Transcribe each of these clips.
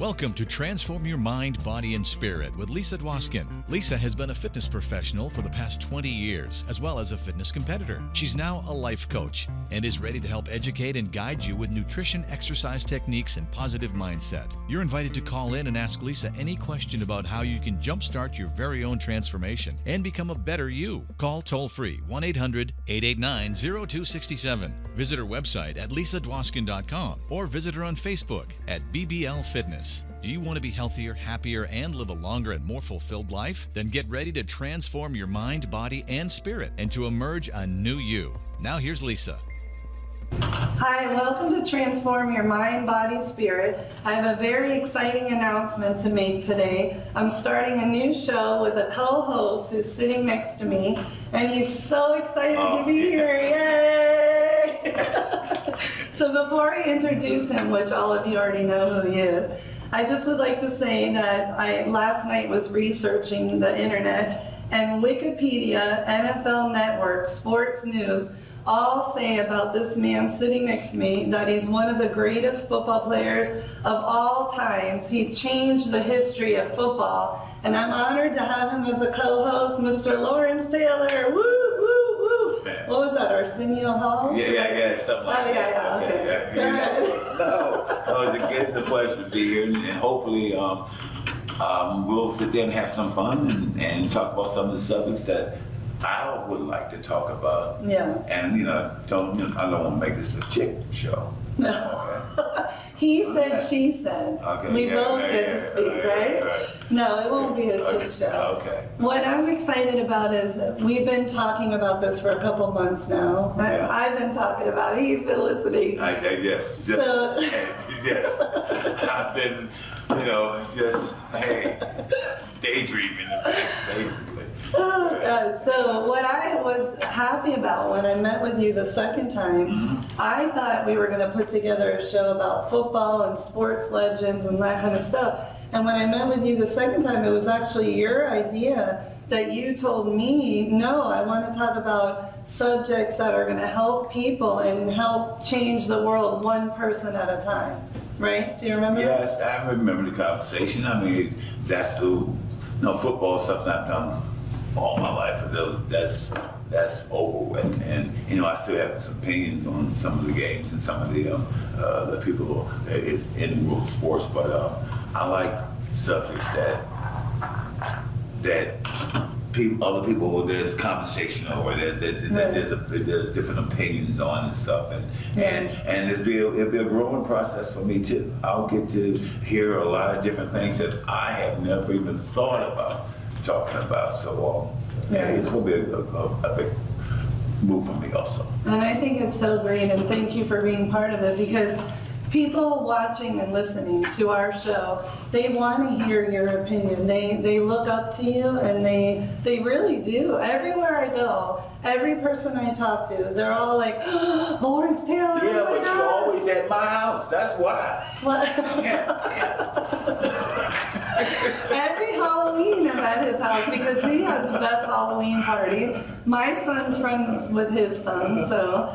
Welcome to Transform Your Mind, Body, and Spirit with Lisa Dwoskin. Lisa has been a fitness professional for the past 20 years, as well as a fitness competitor. She's now a life coach and is ready to help educate and guide you with nutrition, exercise techniques, and positive mindset. You're invited to call in and ask Lisa any question about how you can jumpstart your very own transformation and become a better you. Call toll-free 1-800-889-0267. Visit her website at lisadwoskin.com or visit her on Facebook at BBL Fitness. Do you want to be healthier, happier, and live a longer and more fulfilled life? Then get ready to transform your mind, body, and spirit and to emerge a new you. Now here's Lisa. Hi, welcome to Transform Your Mind, Body, Spirit. I have a very exciting announcement to make today. I'm starting a new show with a co-host who's sitting next to me, and he's so excited to be here. Yay! So before I introduce him, which all of you already know who he is, I just would like to say that I last night was researching the internet, and Wikipedia, NFL Network, Sports News, all say about this man sitting next to me that he's one of the greatest football players of all times. He changed the history of football, and I'm honored to have him as a co-host, Mr. Lawrence Taylor. Woo, woo, woo. What was that, Arsenio Hall? Yeah, something like that. Okay. Go ahead. It's a pleasure to be here, and hopefully we'll sit there and have some fun and talk about some of the subjects that I would like to talk about. Yeah. And I don't want to make this a chick show. No. Okay. He said, she said. Okay. We both get to speak, right? No, it won't be a chick show. Okay. What I'm excited about is that we've been talking about this for a couple months now. Yeah. I've been talking about it. He's been listening. Yes. Yes. I've been, daydreaming, basically. Oh, God. So what I was happy about when I met with you the second time, I thought we were going to put together a show about football and sports legends and that kind of stuff. And when I met with you the second time, it was actually your idea that you told me, no, I want to talk about subjects that are going to help people and help change the world one person at a time. Right? Do you remember? Yes, I remember the conversation. I mean, that's football is something I've done all my life. That's over with, and I still have some opinions on some of the games and some of the people that is in world sports. But I like subjects that other people there's conversation over there's different opinions on and stuff, and it'll be a growing process for me too. I'll get to hear a lot of different things that I have never even thought about talking about. So it's going to be a big move for me also. And I think it's so great, and thank you for being part of it, because people watching and listening to our show, they want to hear your opinion. They look up to you, and they really do. Everywhere I go, every person I talk to, they're all like, oh, Lawrence Taylor. Yeah, but you're always at my house. That's why. What? Every Halloween I'm at his house because he has the best Halloween parties. My son's friends with his son, so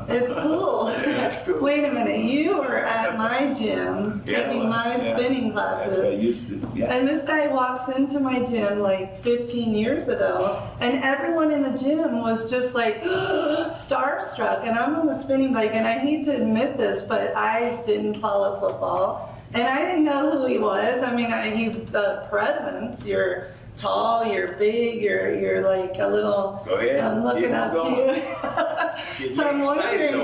it's cool. That's cool. Wait a minute, you were at my gym taking my spinning classes. That's what I used to. Yeah. And this guy walks into my gym like 15 years ago, and everyone in the gym was just like starstruck. And I'm on the spinning bike, and I hate to admit this, but I didn't follow football. And I didn't know who he was. I mean, he's a presence. You're tall, you're big, you're like a little, go ahead. I'm looking up to you. So I'm wondering,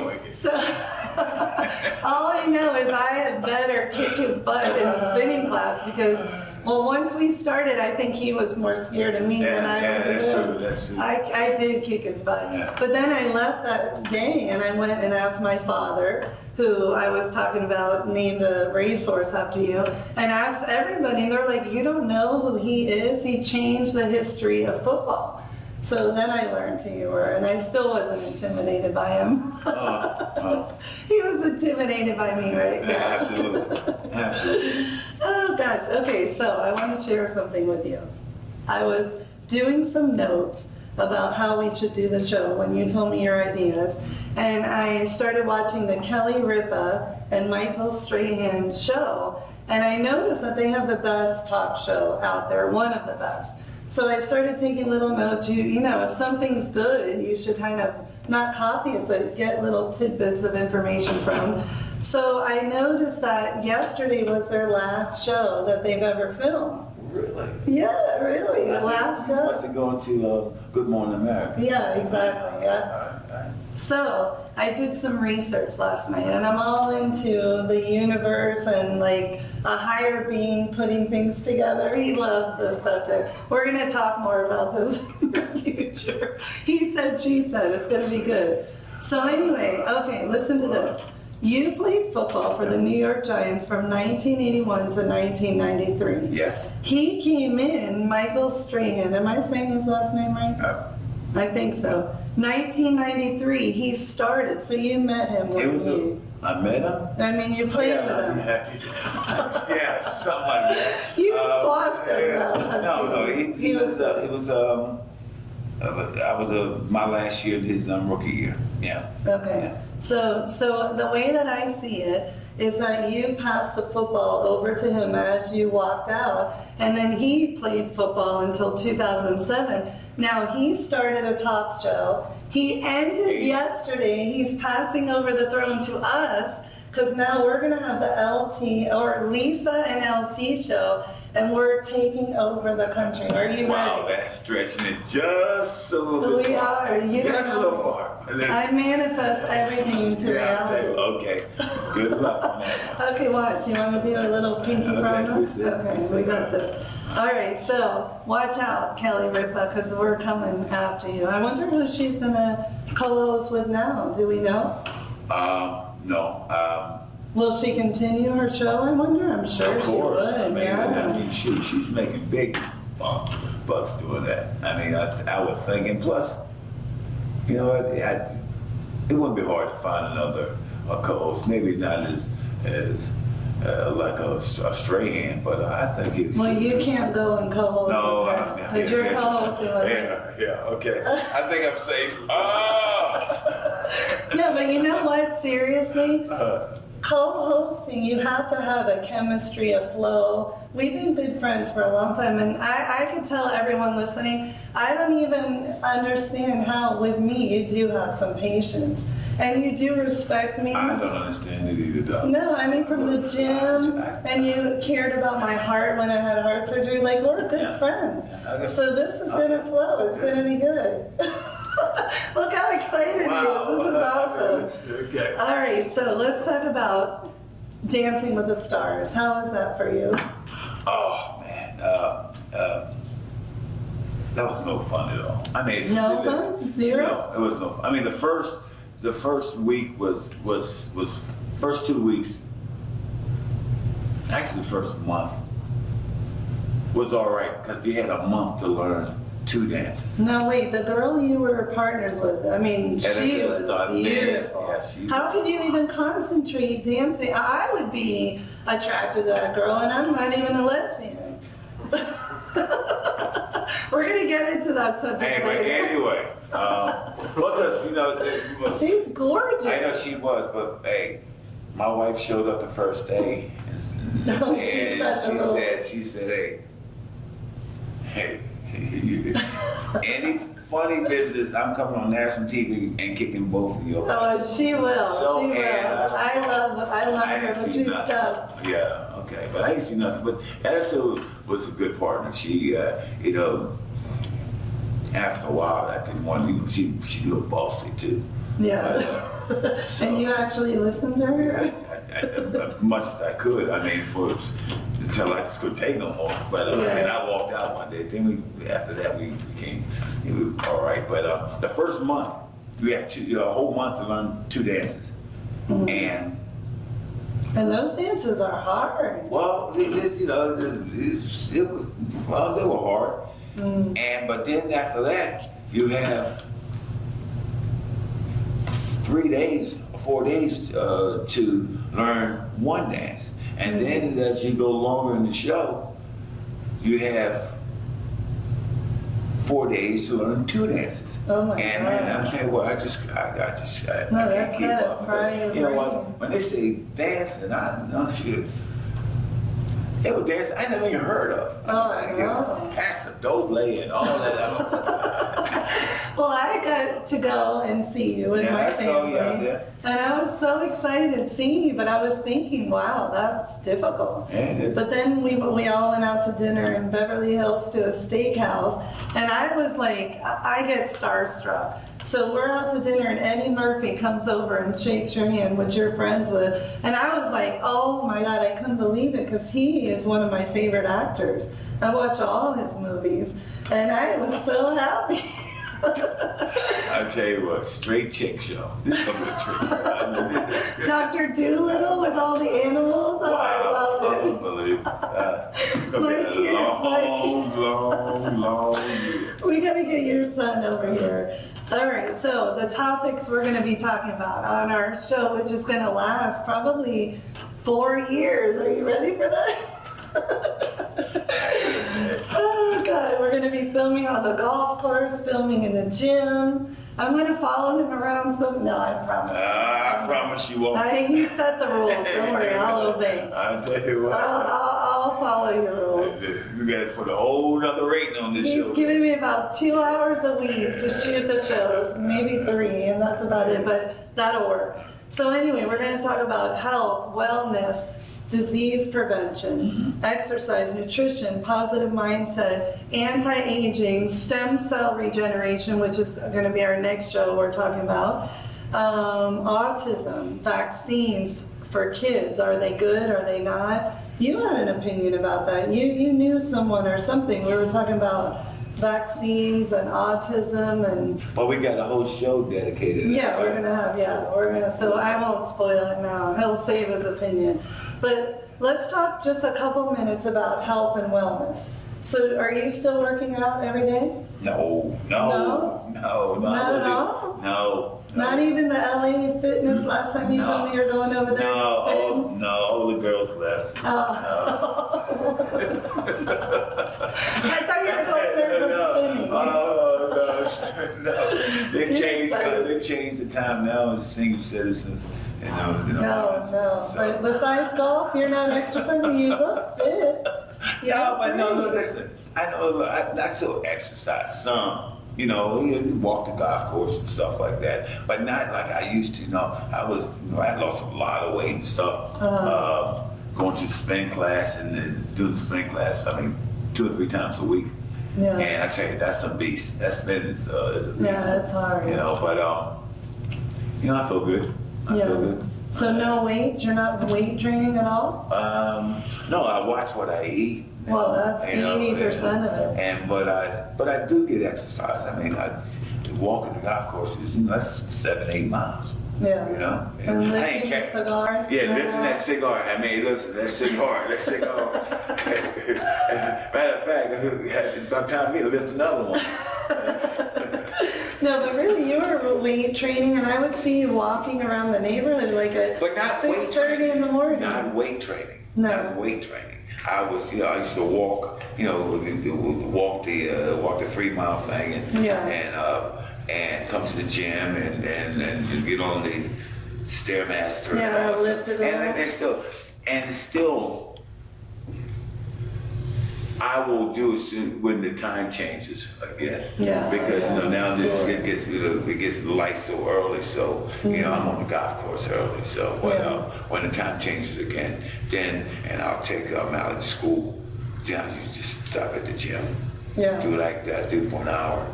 all I know is I had better kick his butt in the spinning class because, well, once we started, I think he was more scared of me than I was of him. That's true. I did kick his butt. Yeah. But then I left that day and I went and asked my father, who I was talking about, named a racehorse after you, and asked everybody, and they're like, you don't know who he is? He changed the history of football. So then I learned who you were, and I still wasn't intimidated by him. He was intimidated by me, right? Yeah, absolutely. Oh gosh, okay, so I want to share something with you. I was doing some notes about how we should do the show when you told me your ideas. And I started watching the Kelly Ripa and Michael Strahan show. And I noticed that they have the best talk show out there, one of the best. So I started taking little notes. You know, if something's good, you should kind of not copy it, but get little tidbits of information from. So I noticed that yesterday was their last show that they've ever filmed. Really? Yeah, really. Last show. Must have gone to Good Morning America. Yeah, exactly. Yeah. All right. So I did some research last night, and I'm all into the universe and like a higher being putting things together. He loves this subject. We're going to talk more about this in the future. He said, she said, it's going to be good. So anyway, okay, listen to this. You played football for the New York Giants from 1981 to 1993. Yes. He came in, Michael Strahan. Am I saying his last name right? I think so. 1993, he started. So you met him when I met him? I mean, you played with him. Yeah, something like that. You squashed him. No, he was I was my last year, his rookie year. Yeah. Okay. Yeah. So the way that I see it is that you passed the football over to him as you walked out, and then he played football until 2007. Now he started a talk show. He ended yesterday. He's passing over the throne to us because now we're going to have the LT or Lisa and LT show, and we're taking over the country. Are you Wow, ready? that's stretching it just a little bit. We are. You just know, a little far. I manifest everything into reality. Okay. Good luck on that. Okay, watch. You want to do a little pinky promise? we Okay, we got this. All right, so watch out, Kelly Ripa, because we're coming after you. I wonder who she's going to co-host with now. Do we know? No. Will she continue her show, I wonder? I'm sure Of she course. would, I mean, yeah. she's making big bucks doing that. I mean, I would think, and plus, you know, it wouldn't be hard to find another co-host. Maybe not as like a Strahan, but I think it's. Well, you can't go and co-host No, with her, because you're co-hosting with her. Yeah, okay. I think I'm safe. No, but you know what, seriously? Co-hosting, you have to have a chemistry, a flow. We've been good friends for a long time, and I can tell everyone listening, I don't even understand how, with me, you do have some patience. And you do respect me. I don't understand it either, though. No, I mean from the gym, and you cared about my heart when I had heart surgery. Like, we're good friends. Okay. So this is going to flow. It's going to be good. Look how excited he is. This is awesome. Okay. All right, so let's talk about Dancing with the Stars. How is that for you? Oh, man. That was no fun at all. I mean, No fun? Zero? No, it was no fun. I mean, the first week was first 2 weeks. Actually, the first month was all right because we had a month to learn 2 dances. No, wait, the girl you were partners with, I mean, she was beautiful. Yeah, she How could you even concentrate dancing? I would be attracted to that girl, and I'm not even a lesbian. We're going to get into that subject later. Anyway, because, you know, She's gorgeous. I know she was, but hey, my wife showed up the first day, No, and she said, hey, any funny business, I'm coming on national TV and kicking both of your Oh, she will. So, She will. and I love her, didn't but see she's nothing. tough. Yeah, okay, but I didn't see nothing. But Attitude was a good partner. She, you know, after a while, I didn't want to, you know, she's a little bossy too. Yeah. So- And you actually listened to her? As much as I could. I mean, until I just couldn't take no more. But and I walked out one day. Then after that we became all right. But the first month we have a whole month to learn 2 dances, and those dances are hard. well, it was well, they were hard. And but then after that you have 3 days, 4 days to learn 1 dance. And then as you go longer in the show, you have 4 days to learn 2 dances. Oh my and, God. And I'm telling you what, I No, that's can't keep gotta up. fry your You know brain. what? When they say dance, and I know shit. They were dancing I never even heard of. Oh, no. Pass the doble and all that. Well, I got to go and see you with Yeah, my I saw you out family. there. And I was so excited seeing you, but I was thinking, wow, that's difficult. Yeah, it is. But then we all went out to dinner in Beverly Hills to a steakhouse, and I was like, I get starstruck. So we're out to dinner, and Eddie Murphy comes over and shakes your hand, which you're friends with. And I was like, oh my God, I couldn't believe it, because he is one of my favorite actors. I watch all his movies, and I was so happy. I tell you what, straight chick show. This is a treat. Dr. Doolittle with all the animals. Oh, I loved it. Unbelievable. It's gonna My be a kids, long year. We gotta get your son over here. All right, so the topics we're gonna be talking about on our show, which is gonna last probably 4 years. Are you ready for that? Oh God, we're gonna be filming on the golf course, filming in the gym. I'm gonna follow him around no, I promise. I promise you won't. He set the rules, don't worry, I'll obey. I'll tell you what. I'll follow your rules. We got to put a whole nother rating on this He's show. giving me about 2 hours a week to shoot the shows, maybe 3, and that's about it, but that'll work. So anyway, we're gonna talk about health, wellness, disease prevention, exercise, nutrition, positive mindset, anti-aging, stem cell regeneration, which is gonna be our next show we're talking about, autism, vaccines for kids, are they good, are they not? You had an opinion about that. You knew someone or something. We were talking about vaccines and autism and Well, we got a whole show dedicated. yeah, so I won't spoil it now. He'll save his opinion. But let's talk just a couple minutes about health and wellness. So are you still working out every day? No. Not at all? No. Not even the LA Fitness last time you told me you were going over there? No, all the girls left. Oh. I thought you were going there for spinning. No. They've changed the time now as senior citizens. No. But besides golf, you're not exercising. You look fit. No, listen. I still exercise some. You walk the golf course and stuff like that, but not like I used to. I had lost a lot of weight and stuff. Going to the spin class and then doing the spin class, 2 or 3 times a week. Yeah. And I tell you, that's a beast. That spin is a beast. Yeah, that's hard. But I feel good. I feel good. So no weights? You're not weight training at all? No, I watch what I eat. Well, that's 80% of it. But I do get exercise. I walk in the golf course that's 7-8 miles. Yeah. And I ain't lifting a cigar? Yeah, lifting that cigar. Listen, that cigar. Matter of fact, it's about time for me to lift another one. No, but really, you were weight training, and I would see you walking around the neighborhood like at But not 6:30 in the morning. Not weight training. No. Not weight training. I used to walk, walk the 3 mile thing and come to the gym and get on the Stairmaster. Yeah, lift it up. And still, I will do it when the time changes again. Yeah. Because now it gets light so early, so I'm on the golf course early. So when the time changes again, and I'll take them out of school. Then I just stop at the gym. Yeah. Do like that. Do for an hour.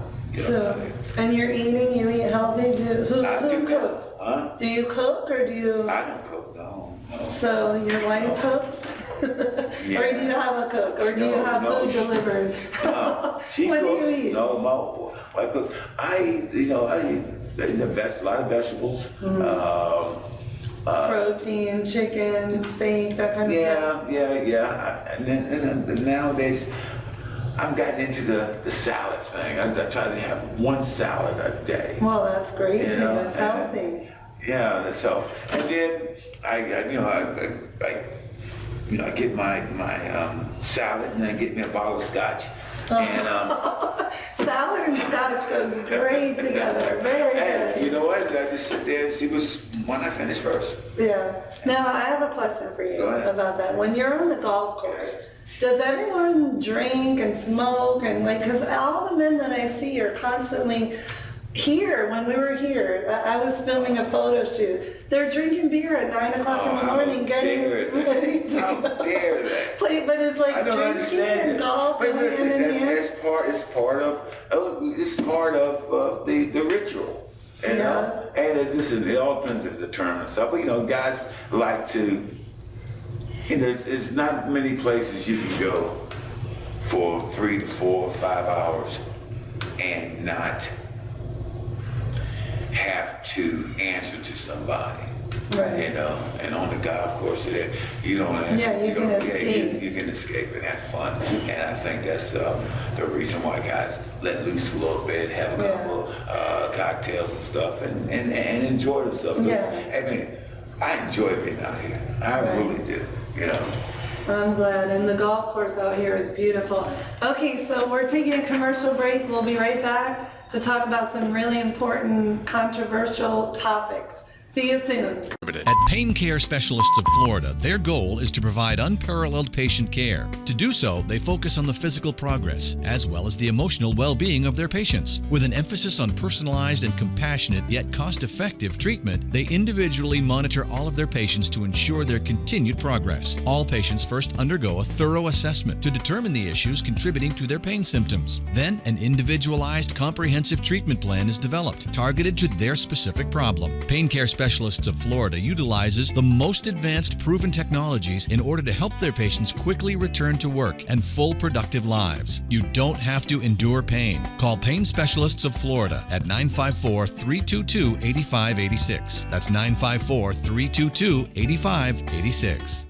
And you eat healthy? Who cooks? Huh? Do you cook or do you? I don't cook. No. So your wife cooks? Yeah. Or do you have a cook? Or do you have food delivered? No, she What cooks. do you eat? No, my wife cooks. I eat a lot of vegetables. Protein, chicken, steak, that kind of stuff? Yeah. And then nowadays, I've gotten into the salad thing. I try to have 1 salad a day. Well, that's great. That's healthy. Yeah, that's healthy. And then I get my salad and then get me a bottle of scotch. And Salad and scotch goes great together. Very And good. you know what? I just sit there and see when I finish first. Yeah. Now, I have a question for you Go ahead. about that. When you're on the golf course, does everyone drink and smoke and because all the men that I see are constantly here. When we were here, I was filming a photo shoot. They're drinking beer at 9 o'clock in the morning, getting ready to How dare that? play. But it's like I don't drinking understand and it. golf But and listen, hand in hand. it's part of the ritual. You know? And listen, it all depends on the term and stuff. But guys like to. It's not many places you can go for 3 to 4 or 5 hours and not have to answer to somebody. Right. And on the golf course, you don't answer. Yeah, you can escape. You can escape and have fun. And I think that's the reason why guys let loose a little bit, have a couple cocktails and stuff, and enjoy themselves. I mean, I enjoy being out here. I really do. I'm glad. And the golf course out here is beautiful. Okay, so we're taking a commercial break. We'll be right back to talk about some really important, controversial topics. See you soon. At Pain Care Specialists of Florida, their goal is to provide unparalleled patient care. To do so, they focus on the physical progress as well as the emotional well-being of their patients. With an emphasis on personalized and compassionate yet cost-effective treatment, they individually monitor all of their patients to ensure their continued progress. All patients first undergo a thorough assessment to determine the issues contributing to their pain symptoms. Then, an individualized, comprehensive treatment plan is developed, targeted to their specific problem. Pain Care Specialists of Florida utilizes the most advanced proven technologies in order to help their patients quickly return to work and full productive lives. You don't have to endure pain. Call Pain Specialists of Florida at 954-322-8586. That's 954-322-8586.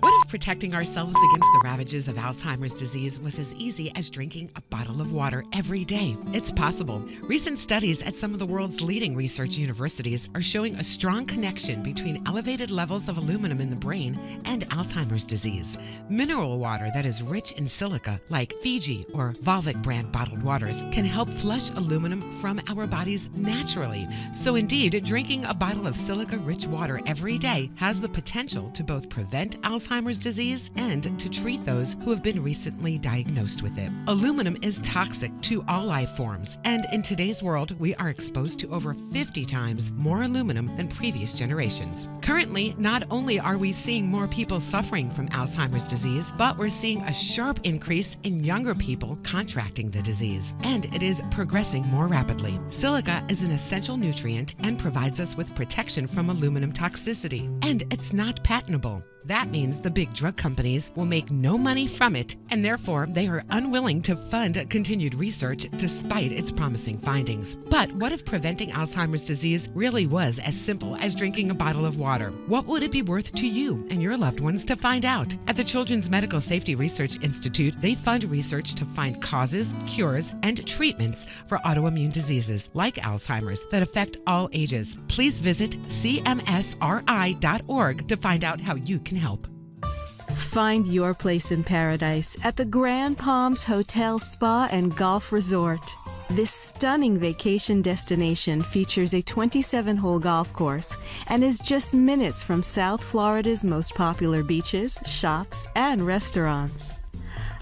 What if protecting ourselves against the ravages of Alzheimer's disease was as easy as drinking a bottle of water every day? It's possible. Recent studies at some of the world's leading research universities are showing a strong connection between elevated levels of aluminum in the brain and Alzheimer's disease. Mineral water that is rich in silica, like Fiji or Volvic brand bottled waters, can help flush aluminum from our bodies naturally. So indeed, drinking a bottle of silica-rich water every day has the potential to both prevent Alzheimer's disease and to treat those who have been recently diagnosed with it. Aluminum is toxic to all life forms, and in today's world, we are exposed to over 50 times more aluminum than previous generations. Currently, not only are we seeing more people suffering from Alzheimer's disease, but we're seeing a sharp increase in younger people contracting the disease, and it is progressing more rapidly. Silica is an essential nutrient and provides us with protection from aluminum toxicity, and it's not patentable. That means the big drug companies will make no money from it, and therefore they are unwilling to fund continued research despite its promising findings. But what if preventing Alzheimer's disease really was as simple as drinking a bottle of water? What would it be worth to you and your loved ones to find out? At the Children's Medical Safety Research Institute, they fund research to find causes, cures, and treatments for autoimmune diseases like Alzheimer's that affect all ages. Please visit cmsri.org to find out how you can help. Find your place in paradise at the Grand Palms Hotel, Spa, and Golf Resort. This stunning vacation destination features a 27-hole golf course and is just minutes from South Florida's most popular beaches, shops, and restaurants.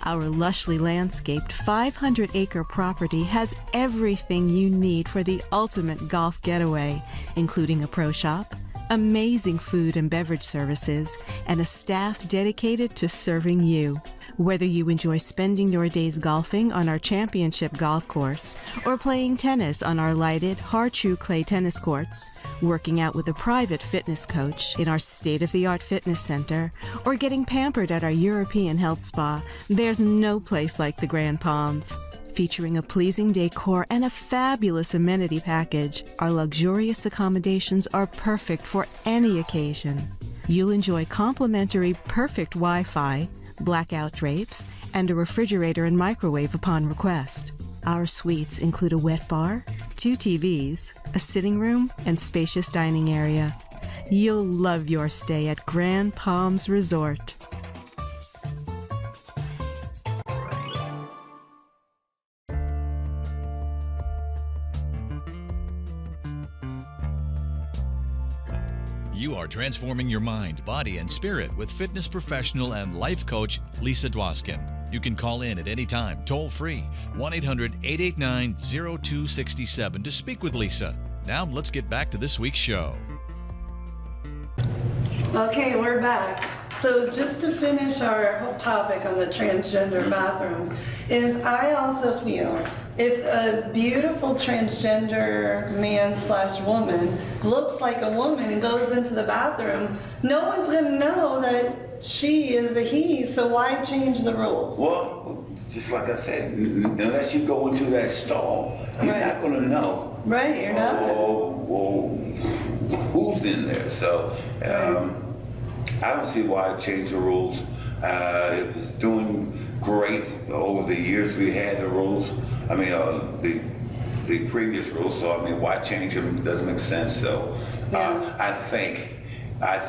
Our lushly landscaped 500-acre property has everything you need for the ultimate golf getaway, including a pro shop, amazing food and beverage services, and a staff dedicated to serving you. Whether you enjoy spending your days golfing on our championship golf course or playing tennis on our lighted, hard-chew clay tennis courts, working out with a private fitness coach in our state-of-the-art fitness center, or getting pampered at our European health spa, there's no place like the Grand Palms. Featuring a pleasing decor and a fabulous amenity package, our luxurious accommodations are perfect for any occasion. You'll enjoy complimentary perfect Wi-Fi, blackout drapes, and a refrigerator and microwave upon request. Our suites include a wet bar, 2 TVs, a sitting room, and spacious dining area. You'll love your stay at Grand Palms Resort. You are transforming your mind, body, and spirit with fitness professional and life coach Lisa Dwoskin. You can call in at any time, toll free, 1-800-889-0267 to speak with Lisa. Now let's get back to this week's show. Okay, we're back. So just to finish our whole topic on the transgender bathrooms, is I also feel if a beautiful transgender man/woman looks like a woman and goes into the bathroom, no one's going to know that she is a he, so why change the rules? Well, just like I said, unless you go into that stall, you're Right. not going to know. Right, you're not. Who's in there? So I don't see why change the rules. It was doing great over the years we had the rules. I mean, the previous rules. So I mean, why change them? It doesn't make sense. So I think, and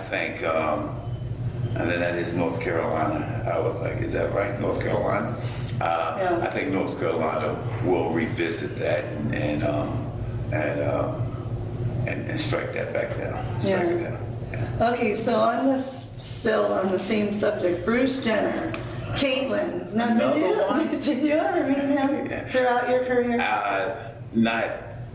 then that is North Carolina. I was like, is that right, North Carolina? I think North Carolina will revisit that and strike that back down. Strike it down. Yeah. Okay, so on this, still on the same subject, Bruce Jenner, Caitlyn. Now, did you ever meet him throughout your career? Not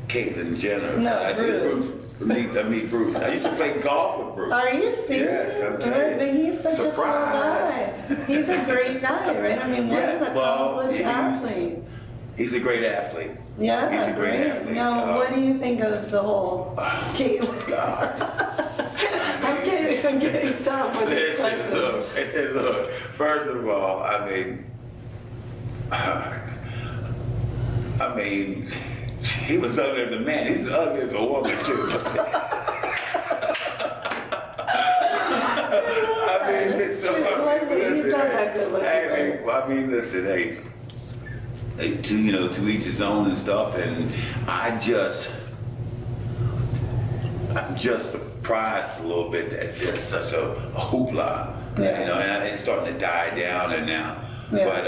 Caitlyn Jenner. No, I Bruce. did meet Bruce. I used to play golf with Bruce. Are you serious? Yes, I'm telling you. But he's such a cool guy. He's a great guy, right? I mean, what an accomplished athlete. He's a great athlete. Yeah, he's a great athlete. Now, what do you think of the whole Caitlyn? God. I'm getting tough with this question. Look, first of all, I mean, he was ugly as a man. He's ugly as a woman, too. Listen, to each his own and stuff, and I'm just surprised a little bit that there's such a hoopla, and it's starting to die down and now. But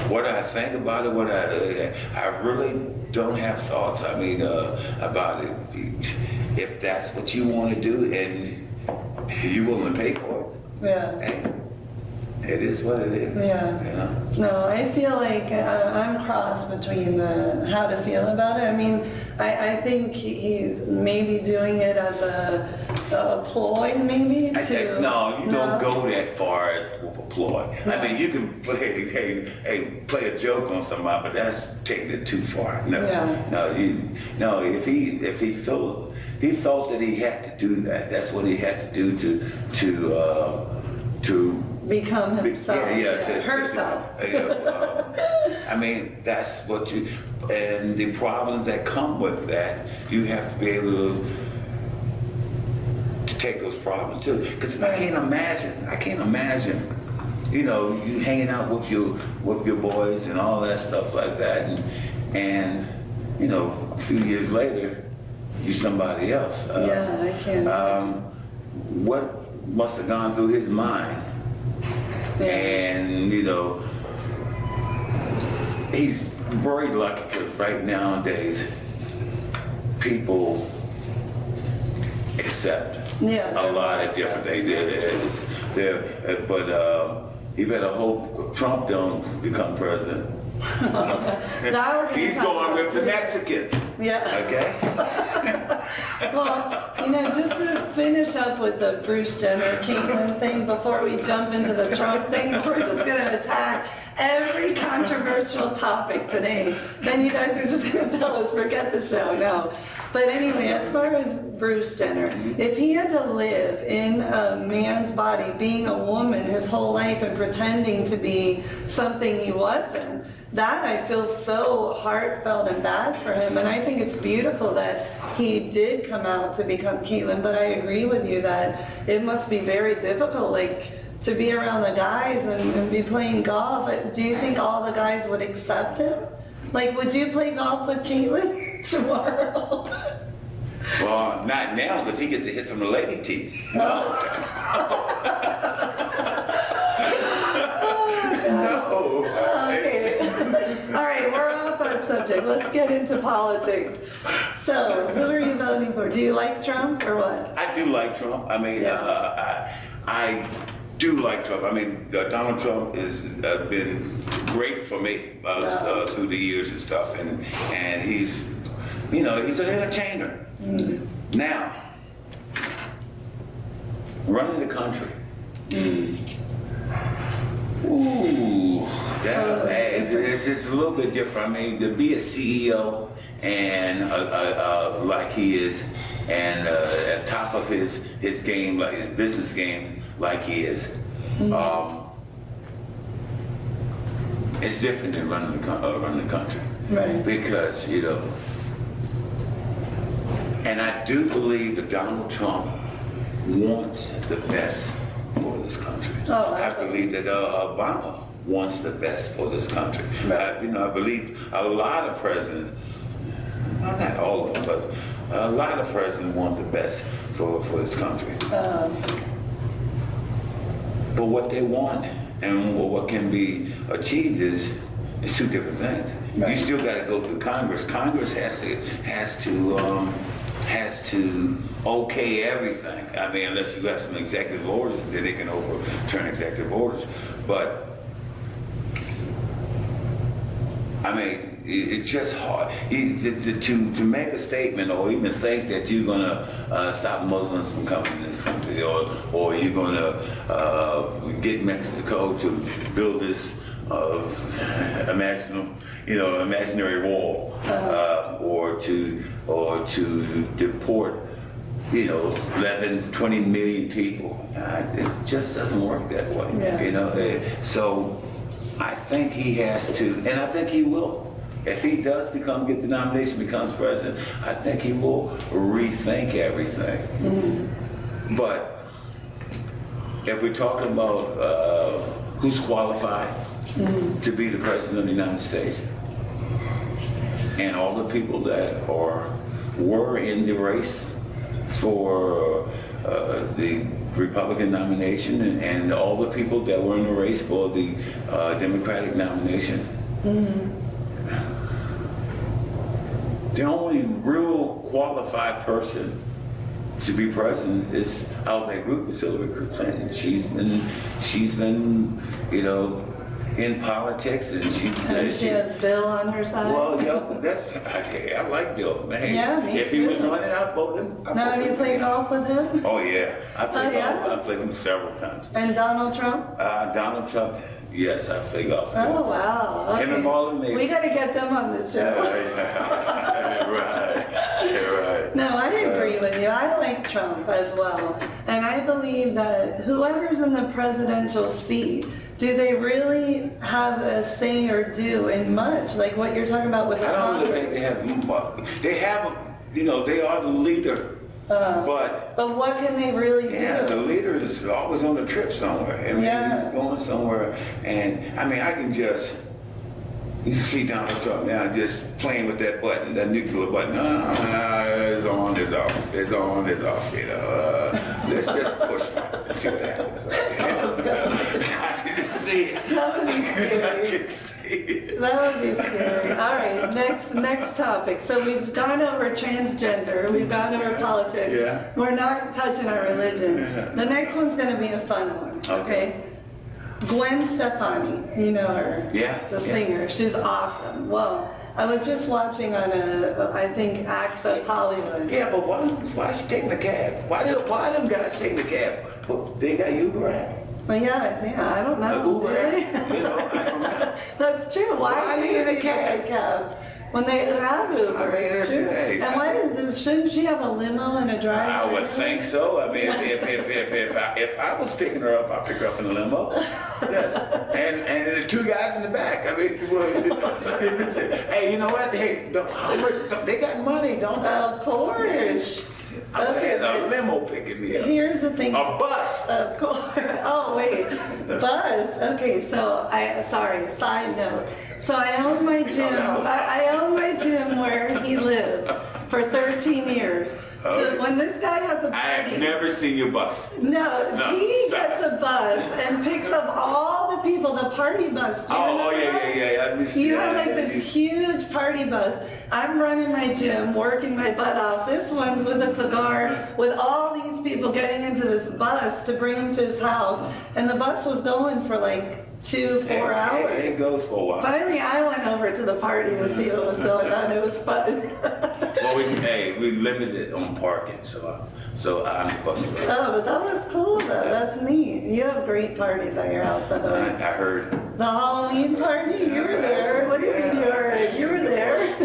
what I think about it, I really don't have thoughts. I mean, about it. If that's what you want to do and you're willing to pay for it, hey, it is what it is. Yeah. No, I feel like I'm cross between how to feel about it. I mean, I think he's maybe doing it as a ploy, maybe. No, you don't go that far with a ploy. No. I mean, you can play a joke on somebody, but that's taking it too far. No, If he felt that he had to do that, that's what he had to do to become himself. Herself. I mean, that's what and the problems that come with that, you have to be able to take those problems too. Because I can't imagine, you hanging out with your boys and all that stuff like that, and a few years later, you're somebody else. I can't. What must have gone through his mind? And he's very lucky because right nowadays people accept a lot of different things. But he better hope Trump don't become president. He's going with the Mexicans. Okay. Well, just to finish up with the Bruce Jenner, Caitlyn thing before we jump into the Trump thing, we're just going to attack every controversial topic today. Then you guys are just going to tell us, forget the show. No. But anyway, as far as Bruce Jenner, if he had to live in a man's body, being a woman his whole life and pretending to be something he wasn't, that I feel so heartfelt and bad for him. And I think it's beautiful that he did come out to become Caitlyn, but I agree with you that it must be very difficult, to be around the guys and be playing golf. Do you think all the guys would accept him? Would you play golf with Caitlyn tomorrow? Well, not now, because he gets a hit from the lady tees. No. No. Okay. All right, we're off on subject. subject. Let's get into politics. So, who are you voting for? Do you like Trump or what? I do like Trump. I mean, I do like Trump. I mean, Donald Trump has been great for me through the years and stuff, and he's, you know, he's an entertainer. Now, running the country. Ooh, it's a little bit different. I mean, to be a CEO and like he is, and at top of his game, like his business game, like he is, it's different than running the country. Right. Because, you know, and I do believe that Donald Trump wants the best for this country. Oh, I believe that Obama wants the best for this country. Right. You know, I believe a lot of presidents, well, not all of them, but a lot of presidents want the best for this country. But what they want and what can be achieved is two different things. Right. You still got to go through Congress. Congress has to okay everything. I mean, unless you have some executive orders, then they can overturn executive orders. But I mean, it's just hard to make a statement or even think that you're gonna stop Muslims from coming to this country, or you're gonna get Mexico to build this imaginary wall, or to deport, 11, 20 million people. It just doesn't work that way. Yeah. So I think he has to, and I think he will. If he does get the nomination, becomes president, I think he will rethink everything. But if we're talking about who's qualified to be the president of the United States, and all the people that were in the race for the Republican nomination, and all the people that were in the race for the Democratic nomination, the only real qualified person to be president is out of that group is Hillary Clinton. She's been, in politics, and she has Bill on her side. Well, I like Bill. Man, yeah, me if too. he was running, I'd vote him. Now, have you played golf with him? Oh yeah, I played golf. I played him several times. And Donald Trump? Donald Trump. Yes, I play golf. Oh wow. Okay. Him and Marlon Mason. We got to get them on this show. Right. No, I agree with you. I like Trump as well. And I believe that whoever's in the presidential seat, do they really have a say or do in much? Like what you're talking about with the Congress? I don't Congress. think they have. They have, they are the leader. But what can they really do? Yeah, the leader is always on a trip somewhere. I mean, he's going somewhere. And I mean, I can just, you see Donald Trump now just playing with that button, that nuclear button. It's on, it's off. It's on, it's off. Let's just push it. See what happens. I can see it. That would be scary. I can see it. That would be scary. All right, next topic. So we've gone over transgender, we've gone over politics. Yeah. We're not touching our religion. The next one's going to be a fun one. Okay. Gwen Stefani, you know her. Yeah. The singer. She's awesome. Well, I was just watching on I think Access Hollywood. Yeah, but why is she taking the cab? Why them guys taking the cab? Well, they got Uber app. Well, yeah, I don't know. Uber app, I don't know. That's true. Why do they take a cab? When they have Uber, I mean, it's true. hey, and shouldn't she have a limo and a driver? I would think so. I mean, if I was picking her up, I'd pick her up in a limo. Yes. And the two guys in the back. I mean, hey, you know what? Hey, they got money, don't they? Of course. Okay, a limo picking me up. Here's the thing. A bus. Of course. Oh, wait. Bus. Okay, so side note. So I own my gym. I own my gym where he lives for 13 14 years. So Okay. when this guy has a I have party, never seen your bus. no, No, he stop. gets a bus and picks up all the people, the party bus. Do you Oh, remember that? yeah. I miss You that. have like this huge party bus. I'm running my gym, working my butt off. This one's with a cigar, with all these people getting into this bus to bring him to his house. And the bus was going for like 2-4 hours. It goes for a while. Finally, I went over to the party to see what was going on. It was fun. Well, we limited on parking, so I'm the bus driver. Oh, but that was cool though. That's neat. You have great parties at your house, by the I way. heard. The Halloween party, you were there. What do you mean you heard? You were there.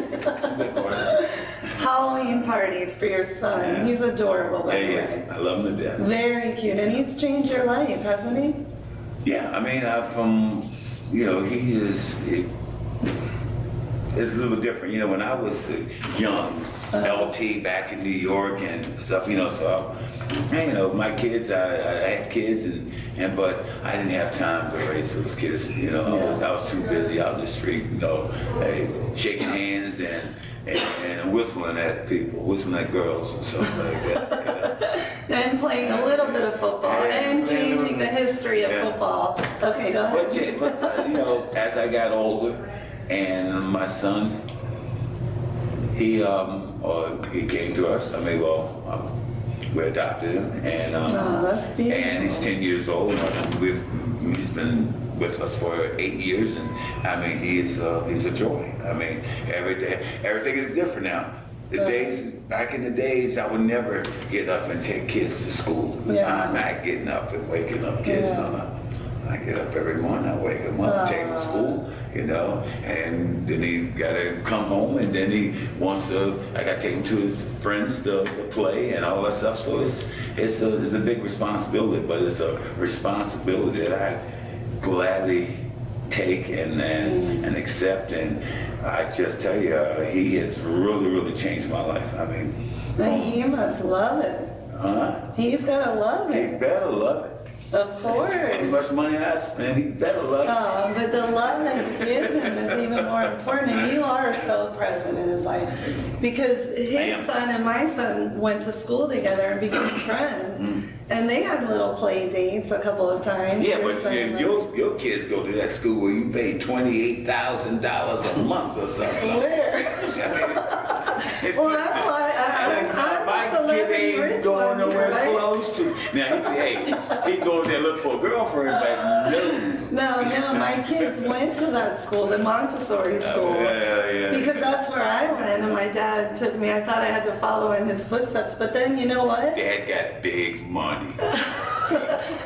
Halloween parties for your son. Yeah. He's adorable, by the Yes, way. I love him to death. Very cute, and he's changed your life, hasn't he? Yeah, I mean, it's a little different. When I was young, LT back in New York and stuff, so, my kids, I had kids, but I didn't have time to raise those kids, I was too busy out in the street, shaking hands and whistling at people, whistling at girls and stuff like that. And playing a little bit of football and changing the history of football. Okay, go ahead. But as I got older, and my son, he came to us. We adopted him, and Oh, that's beautiful. and he's 10 years old. He's been with us for 8 years, and he's a joy. Every day, everything is different now. Back in the days, I would never get up and take kids to school. Yeah. I'm not getting up and waking up kids. Yeah. No. I get up every morning, I wake him up, take him to school, and then he gotta come home, and then I gotta take him to his friends to play and all that stuff. So it's a big responsibility, but it's a responsibility that I gladly take and accept. And I just tell you, he has really, really changed my life. And he must love it. He's gotta love He it. better love it. Of course. How much money I spend, he better love it. Oh, but the love that you give him is even more important, and you are so present in his life. Because his son and my son went to school together and became friends, and they had little play dates a couple of times. Yeah, Your but son and your kids go to that school where you pay $28,000 a month or something. Where? Well, I'm My a kid celebrity ain't rich going one, nowhere right? close to. Now, he go there look for a girlfriend, but no. No, my kids went to that school, the Montessori school. Yeah. Because that's where I went, and my dad took me. I thought I had to follow in his footsteps, but then you know what? Dad got big money.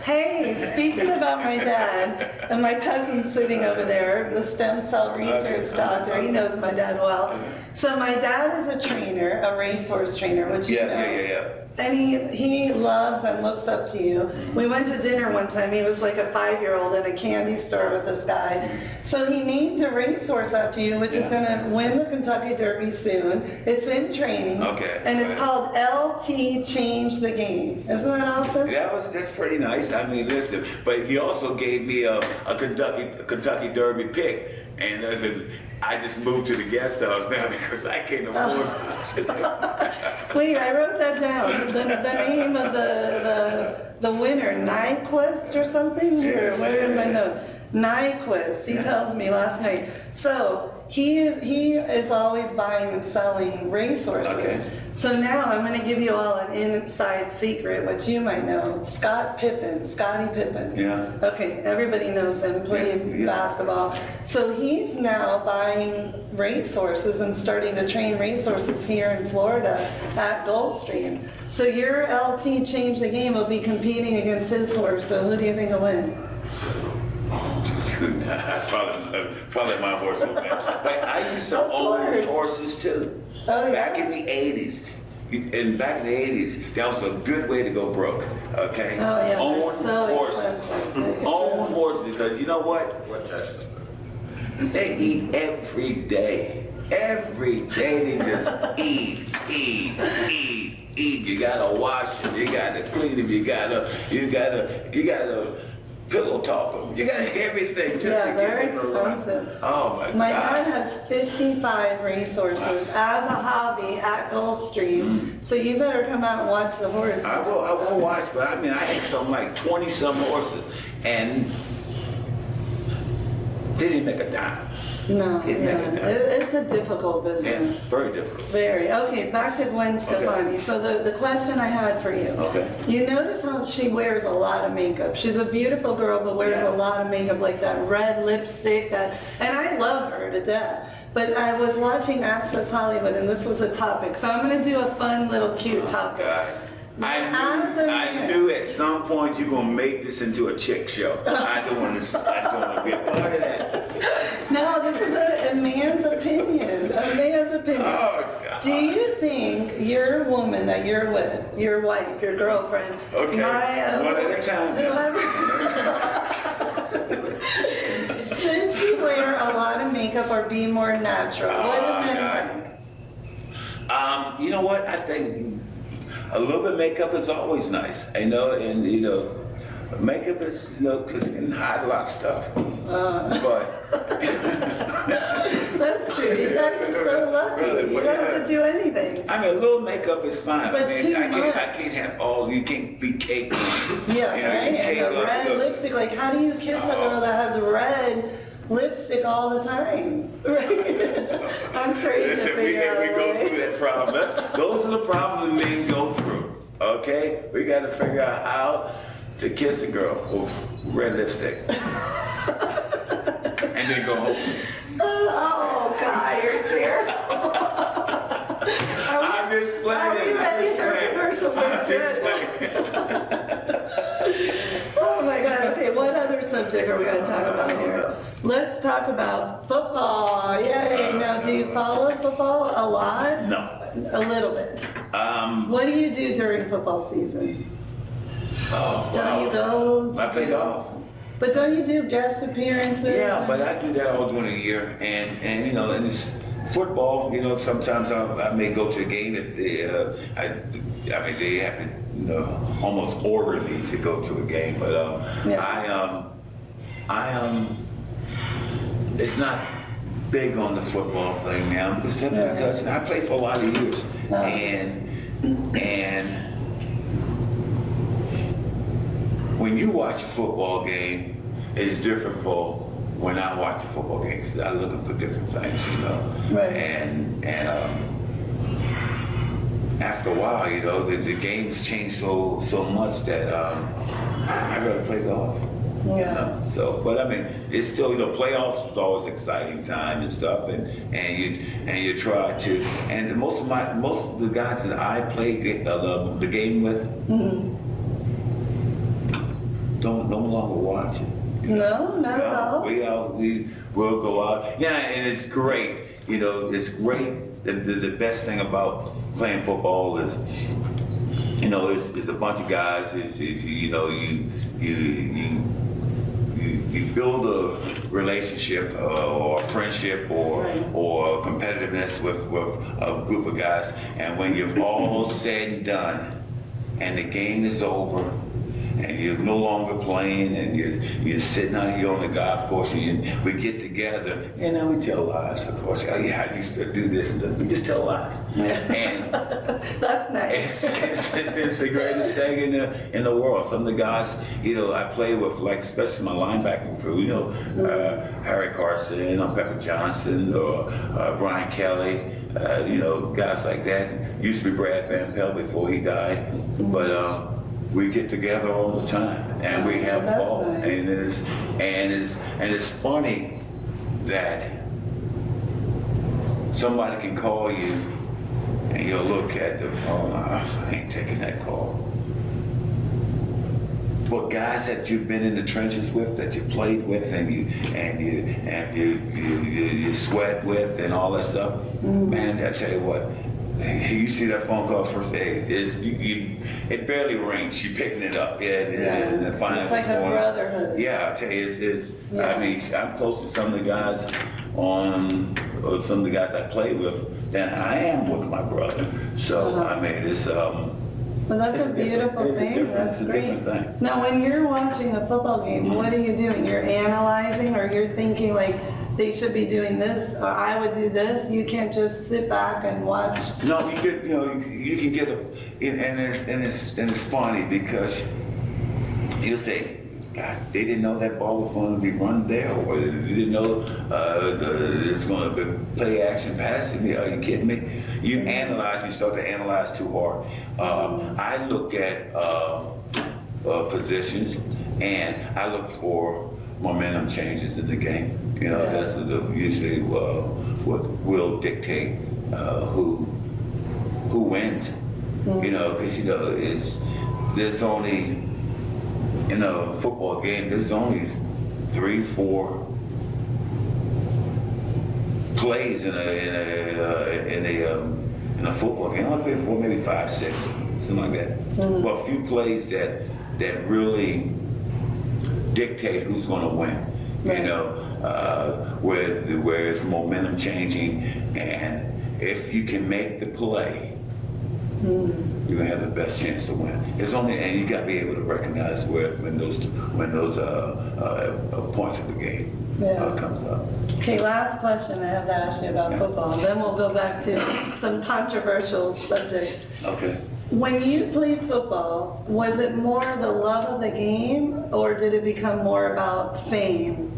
Hey, speaking about my dad, and my cousin's sitting over there, the stem cell research doctor, he knows my dad well. So my dad is a trainer, a racehorse trainer, which you know. Yeah. And he loves and looks up to you. We went to dinner one time. He was like a 5-year-old in a candy store with this guy. So he named a racehorse after you, which is going to win the Kentucky Derby soon. It's in training. Okay. And it's called LT Change the Game. Isn't that awesome? That's pretty nice. Listen, but he also gave me a Kentucky Derby pick, and I just moved to the guest house now because I can't afford it. Wait, I wrote that down. The name of the winner, Nyquist or something? Yes. Where is my note? Nyquist, he tells me last night. So he is always buying and selling racehorses. Okay. So now I'm going to give you all an inside secret, which you might know. Scottie Pippen. Yeah. Okay, everybody knows him, playing basketball. So he's now buying racehorses and starting to train racehorses here in Florida at Gulfstream. So your LT Change the Game will be competing against his horse. So who do you think will win? Probably my horse will win. But I used to own horses too. Oh, yeah? Back in the 80s. Back in the 80s, that was a good way to go broke. Okay? Oh yeah, Own they're so horses. expensive. Own horses, because you know what? They eat every day. Every day they just eat. You gotta wash them, you gotta clean them, you gotta pillow talk. You got everything just Yeah, to they're get them around. expensive. Oh my My God. dad has 55 racehorses as a hobby at Gulfstream, so you better come out and watch the horse. I will watch, but I mean, I had some like 20 some horses, and they didn't make a dime. No, Didn't make a yeah, dime. it's a difficult Yeah, business. it's very difficult. Very. Okay, back to Gwen Stefani. So the question I had for you. Okay. You notice how she wears a lot of makeup. She's a beautiful girl, but wears Yeah. a lot of makeup, like that red lipstick, and I love her to death. But I was watching Access Hollywood, and this was a topic. So I'm going to do a fun little cute topic. God. I knew at some point you're gonna make this into a chick show. I don't want to be a part of that. No, this is a man's opinion. A man's opinion. Oh God. Do you think your woman that you're with, your wife, your girlfriend, Okay. One at a time. should she wear a lot of makeup or be more natural? What do men God. think? You know what? I think a little bit of makeup is always nice. Makeup is, because it can hide a lot of stuff. But That's true. You guys are so lucky. Really, You don't have to do anything. I mean, a little makeup is fine. But I mean, too I much. can't have all. You can't be caked. Yeah, You right? can't And the go- red go- lipstick, like how do you kiss a girl that has red lipstick all the time? Right? I'm sure you can Listen, figure out we a go way. through that problem. Those are the problems men go through. Okay? We got to figure out how to kiss a girl with red lipstick. And then go home. Oh, God, you're terrible. I'm just playing. Are we ready for commercial break? Good. Oh my God, okay, what other subject are we gonna talk about here? Let's talk about football, yay. Now, do you follow football a lot? No. A little bit. What do you do during football season? Oh, Don't you wow. go? I play golf. But don't you do guest appearances? Yeah, but I do that all during the year, and and it's football. Sometimes I may go to a game if they they have to almost order me to go to a game, but it's not big on the football thing now simply because I played for a lot of years, and when you watch a football game, it's different for when I watch a football game. So I'm looking for different things, Right. And after a while, the games change so much that I'd rather play golf. Yeah. So, but I mean, it's still, playoffs is always exciting time and stuff, and you try to, and most of the guys that I play the game with don't no longer watch it. No, not at all. We will go out. Yeah, and it's great. It's great. The best thing about playing football is, it's a bunch of guys. You build a relationship or a friendship or competitiveness with a group of guys, and when you've all said and done, and the game is over, and you're no longer playing, and you're sitting out here on the golf course, and we get together, we tell lies, of course. Oh, yeah, I used to do this, and we just tell lies. And That's nice. it's the greatest thing in the world. Some of the guys, I play with, like especially my linebacking crew, Harry Carson, or Pepper Johnson, or Brian Kelly, guys like that. Used to be Brad Van Pelt before he died, but we get together all the time, and we have fun. Nice. And it's funny that somebody can call you, and you'll look at the phone. I ain't taking that call. But guys that you've been in the trenches with, that you played with, and you sweat with, and all that stuff, man, I tell you what. You see that phone call first day, it barely rings. You picking it up, and It's like a brotherhood. Yeah, I tell you, I mean, I'm close to some of the guys some of the guys I play with than I am with my brother. So I mean, Well, that's a beautiful thing. That's great. It's a different thing. Now, when you're watching a football game, what are you doing? You're analyzing, or you're thinking like they should be doing this, or I would do this. You can't just sit back and watch. No, you get, you can get and it's funny because you'll say, God, they didn't know that ball was going to be run there, or they didn't know it's going to be play action passing me. Are you kidding me? You analyze, you start to analyze too hard. I look at positions, and I look for momentum changes in the game. That's usually what will dictate who wins. Because there's only in a football game, there's only 3-4 plays in a football game. Only 3 or 4, maybe 5, 6, something like that. Well, a few plays that really dictate who's going to win. Where it's momentum changing, and if you can make the play, you're gonna have the best chance to win. And you got to be able to recognize when those points of the game comes up. Okay, last question I have to ask you about football. Then we'll go back to some controversial subjects. Okay. When you played football, was it more the love of the game, or did it become more about fame?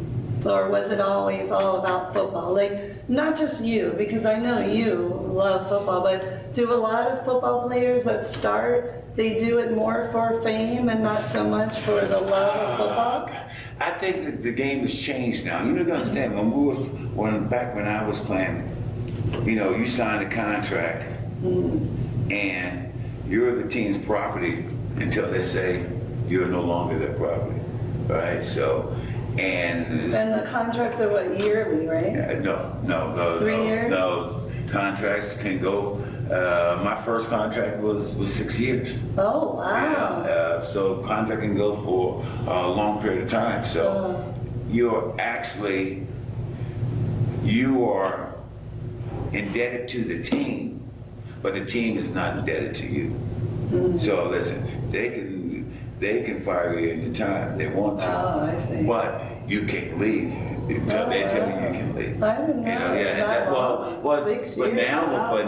Or was it always all about football? Like, not just you, because I know you love football, but do a lot of football players that start, they do it more for fame and not so much for the love of football? I think that the game has changed now. You don't understand, back when I was playing, you signed a contract, and you're the team's property until they say you're no longer their property, right? So, and the contracts are what, yearly, right? No. 3 years? No, contracts can go. My first contract was 6 years. Oh, wow. So contract can go for a long period of time. So you are indebted to the team, but the team is not indebted to you. So listen, they can fire you anytime they want to. Oh, I see. But you can't leave until they tell you can leave. I didn't know. 6 but years.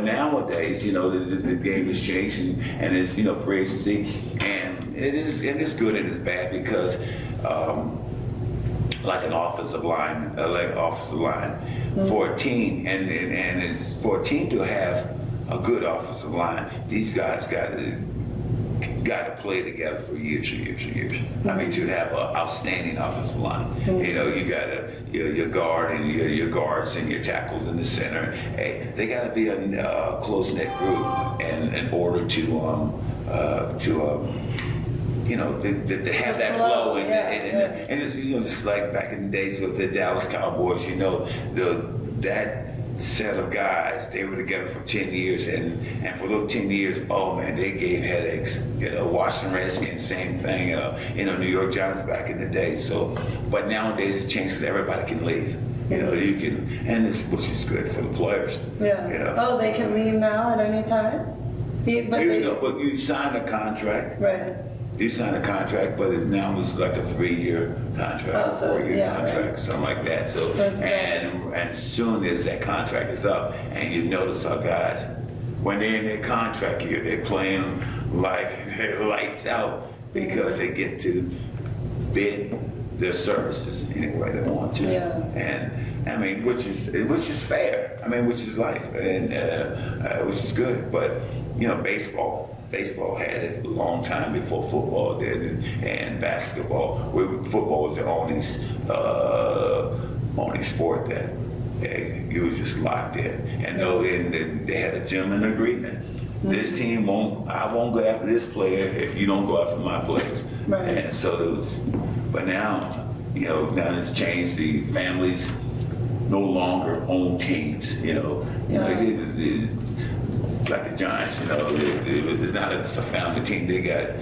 Nowadays, the game is changing, and it's free agency, and it is good and it's bad because like an offensive line, for a team, and it's for a team to have a good offensive line, these guys got to play together for years and years and years. I mean, to have an outstanding offensive line, you got your guard and your guards and your tackles in the center. Hey, they got to be a close-knit group, and in order to have that flow, and it's just like back in the days with the Dallas Cowboys, that set of guys, they were together for 10 years, and for those 10 years, oh man, they gave headaches. Washington Redskins, same thing. New York Giants back in the day. So, but nowadays it changed because everybody can leave. You can, which is good for the players. Yeah. Oh, they can leave now at any time. But you signed a contract. Right. You signed a contract, but it's like a 3-year contract, 4-year contract, right. Something like that. So and soon as that contract is up, and you notice our guys, when they're in their contract year, they're playing like they're lights out because they get to bid their services any way they want to. Yeah. And I mean, which is fair. I mean, which is life, and which is good. But Baseball had it a long time before football did, and basketball. Football was the only sport that you was just locked in. And they had a gentleman agreement. This team I won't go after this player if you don't go after my players. Right. And so there was, but now it's changed. The families no longer own teams. Like the Giants, it's not it's a family team. They got,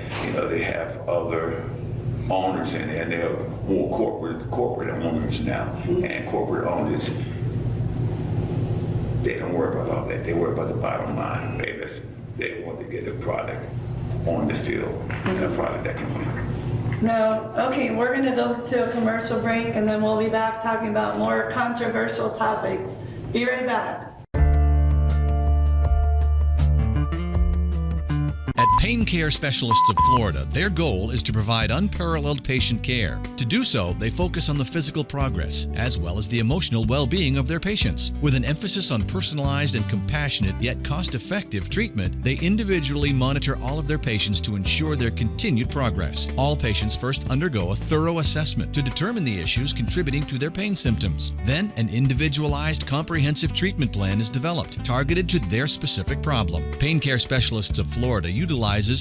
they have other owners in there, and they're more corporate owners now. And corporate owners, they don't worry about all that. They worry about the bottom line. They want to get a product on the field and a product that can win. Now, okay, we're going to go to a commercial break and then we'll be back talking about more controversial topics. Be right back. At Pain Care Specialists of Florida, their goal is to provide unparalleled patient care. To do so, they focus on the physical progress as well as the emotional well-being of their patients. With an emphasis on personalized and compassionate yet cost-effective treatment, they individually monitor all of their patients to ensure their continued progress. All patients first undergo a thorough assessment to determine the issues contributing to their pain symptoms. Then, an individualized, comprehensive treatment plan is developed, targeted to their specific problem. Pain Care Specialists of Florida utilizes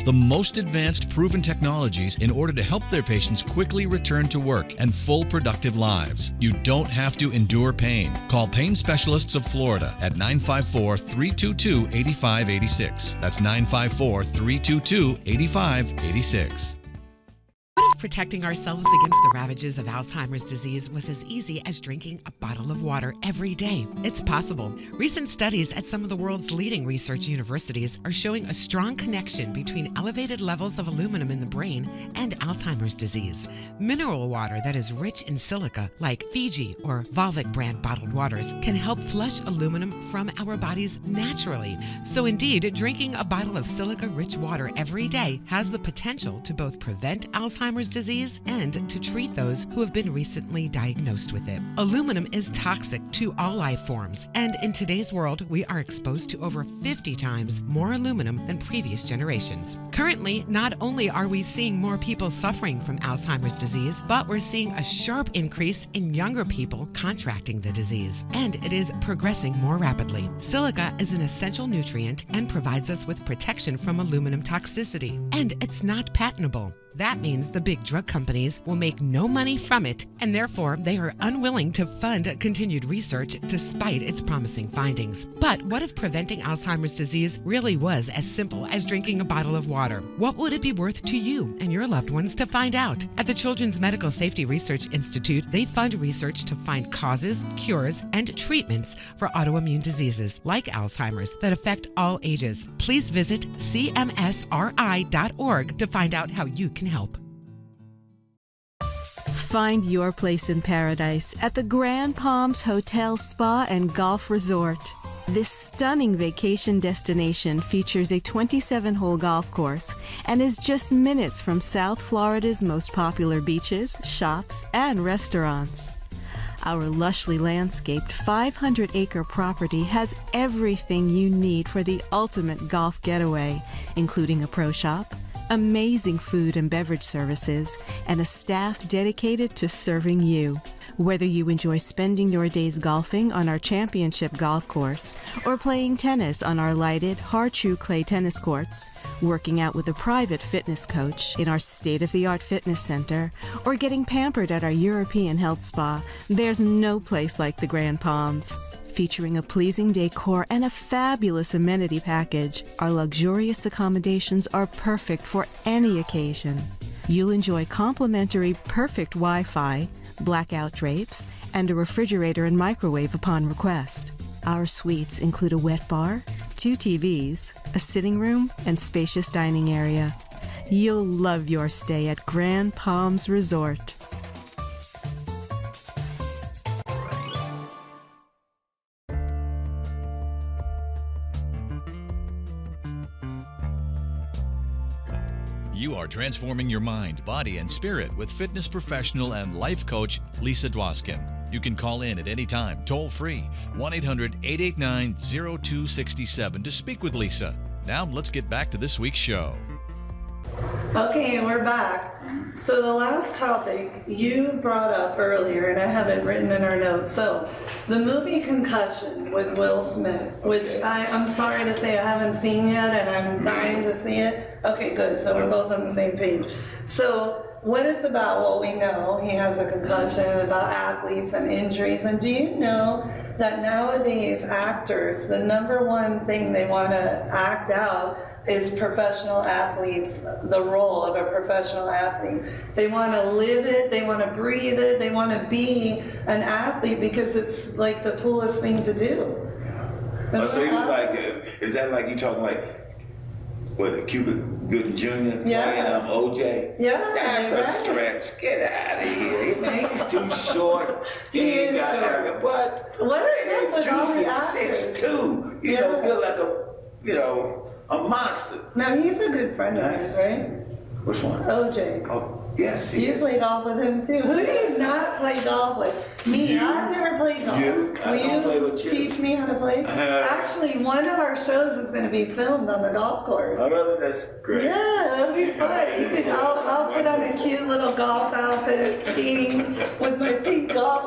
the most advanced proven technologies in order to help their patients quickly return to work and full productive lives. You don't have to endure pain. Call Pain Specialists of Florida at 954-322-8586. That's 954-322-8586. What if protecting ourselves against the ravages of Alzheimer's disease was as easy as drinking a bottle of water every day? It's possible. Recent studies at some of the world's leading research universities are showing a strong connection between elevated levels of aluminum in the brain and Alzheimer's disease. Mineral water that is rich in silica, like Fiji or Volvic brand bottled waters, can help flush aluminum from our bodies naturally. So indeed, drinking a bottle of silica-rich water every day has the potential to both prevent Alzheimer's disease and to treat those who have been recently diagnosed with it. Aluminum is toxic to all life forms, and in today's world, we are exposed to over 50 times more aluminum than previous generations. Currently, not only are we seeing more people suffering from Alzheimer's disease, but we're seeing a sharp increase in younger people contracting the disease, and it is progressing more rapidly. Silica is an essential nutrient and provides us with protection from aluminum toxicity, and it's not patentable. That means the big drug companies will make no money from it, and therefore they are unwilling to fund continued research despite its promising findings. But what if preventing Alzheimer's disease really was as simple as drinking a bottle of water? What would it be worth to you and your loved ones to find out? At the Children's Medical Safety Research Institute, they fund research to find causes, cures, and treatments for autoimmune diseases like Alzheimer's that affect all ages. Please visit cmsri.org to find out how you can help. Find your place in paradise at the Grand Palms Hotel, Spa, and Golf Resort. This stunning vacation destination features a 27-hole golf course and is just minutes from South Florida's most popular beaches, shops, and restaurants. Our lushly landscaped 500-acre property has everything you need for the ultimate golf getaway, including a pro shop, amazing food and beverage services, and a staff dedicated to serving you. Whether you enjoy spending your days golfing on our championship golf course or playing tennis on our lighted, hard-chew clay tennis courts, working out with a private fitness coach in our state-of-the-art fitness center, or getting pampered at our European health spa, there's no place like the Grand Palms. Featuring a pleasing decor and a fabulous amenity package, our luxurious accommodations are perfect for any occasion. You'll enjoy complimentary perfect Wi-Fi, blackout drapes, and a refrigerator and microwave upon request. Our suites include a wet bar, 2 TVs, a sitting room, and spacious dining area. You'll love your stay at Grand Palms Resort. You are transforming your mind, body, and spirit with fitness professional and life coach Lisa Dwoskin. You can call in at any time, toll free, 1-800-889-0267 to speak with Lisa. Now let's get back to this week's show. Okay, we're back. So the last topic you brought up earlier, and I have it written in our notes. So the movie Concussion with Will Smith, which I'm sorry to say I haven't seen yet, and I'm dying to see it. Okay, good. So we're both on the same page. So what it's about, well, we know he has a concussion, about athletes and injuries. And do you know that nowadays actors, the number one thing they want to act out is professional athletes, the role of a professional athlete. They want to live it, they want to breathe it, they want to be an athlete because it's like the coolest thing to do. So you like, is that like you talking like with a Cuba Gooding Jr. Yeah. playing OJ. Yeah, That's right. a stretch. Get out of here. Man, he's too short. He ain't is got short. that. What? What is up with all the actors? 6'2". You Yeah. know, feel like a monster. Now, he's a good friend of yours, right? Which one? OJ. Oh, yes, he You is. play golf with him too. Who do you not play golf with? Me, You. I've never played golf. You. I Will don't play with you. teach me how to play? Actually, one of our shows is going to be filmed on the golf course. Oh, really? That's great. Yeah, that'll be fun. You can, I'll put on a cute little golf outfit, skiing with my pink golf.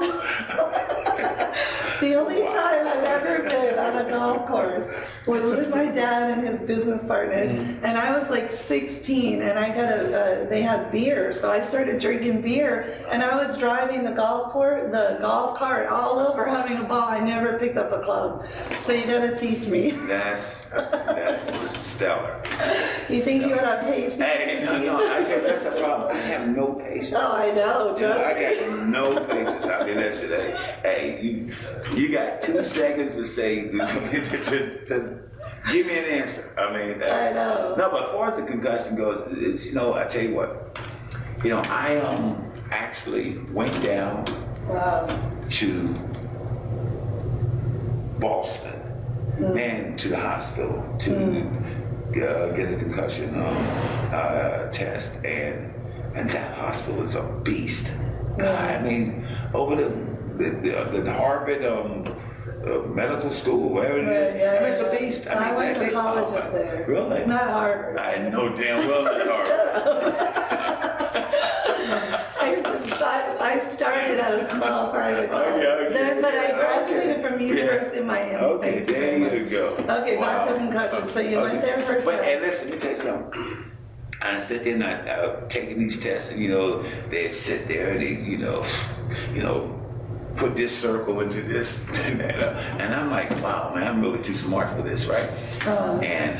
The only time I've ever been on a golf course was with my dad and his business partners, and I was like 16, and I got they had beer, so I started drinking beer, and I was driving the golf cart all over having a ball. I never picked up a club, so you gotta teach me. That's stellar. You think you would have patience? Hey, no, I tell you, that's the problem. I have no patience. Oh, I know, You know, trust I me. got no patience. I mean, listen, hey, you got 2 seconds to say, to give me an answer. I mean, I know. No, but as far as the concussion goes, it's, I tell you what, I actually went down Wow. to Boston and to the hospital to get a concussion test, and that hospital is a beast. God, I mean, over the Harvard medical school, wherever it is, Yeah, I mean, it's a beast. I went to college up there. Really? Not Harvard. I know damn well not Harvard. I started at a small private college. Okay. But I graduated from University of Miami. Okay, Thank you there very you much. go. Okay, back to concussion. So you went there for a But test. listen, let me tell you something. I sit there and I taking these tests, and they'd sit there and they, put this circle into this and that, and I'm like, wow, man, I'm really too smart for this, right? And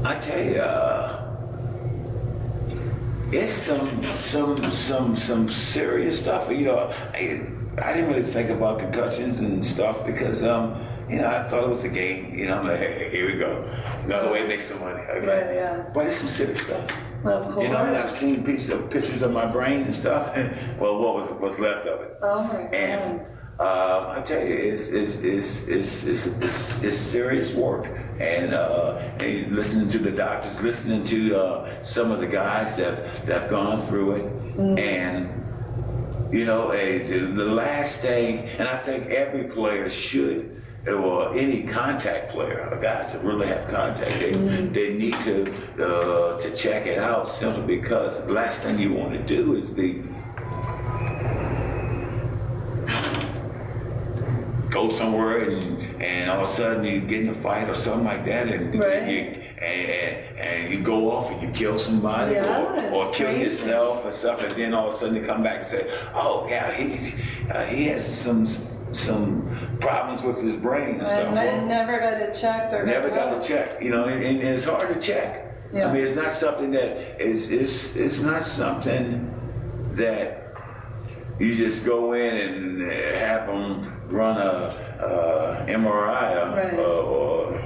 I tell you, it's some serious stuff. I didn't really think about concussions and stuff because I thought it was a game. I'm like, hey, here we go, another way to make some money. Okay? Right, yeah. But it's some serious stuff. Of course. And I've seen pictures of my brain and stuff. Well, what's left of it. Oh my God. And I tell you, it's serious work. And listening to the doctors, listening to some of the guys that have gone through it, and the last thing, and I think every player should. Or any contact player, guys that really have contact, they need to check it out simply because the last thing you want to do is go somewhere and all of a sudden you get in a fight or something like that, and Right. and you go off and you kill somebody or it's kill crazy. yourself or stuff, and then all of a sudden they come back and say, oh yeah, he has some problems with his brain and stuff. And I never got it checked or Never got help. to check, and it's hard to check. Yeah. I mean, it's not something that it's not something that you just go in and have them run a MRI or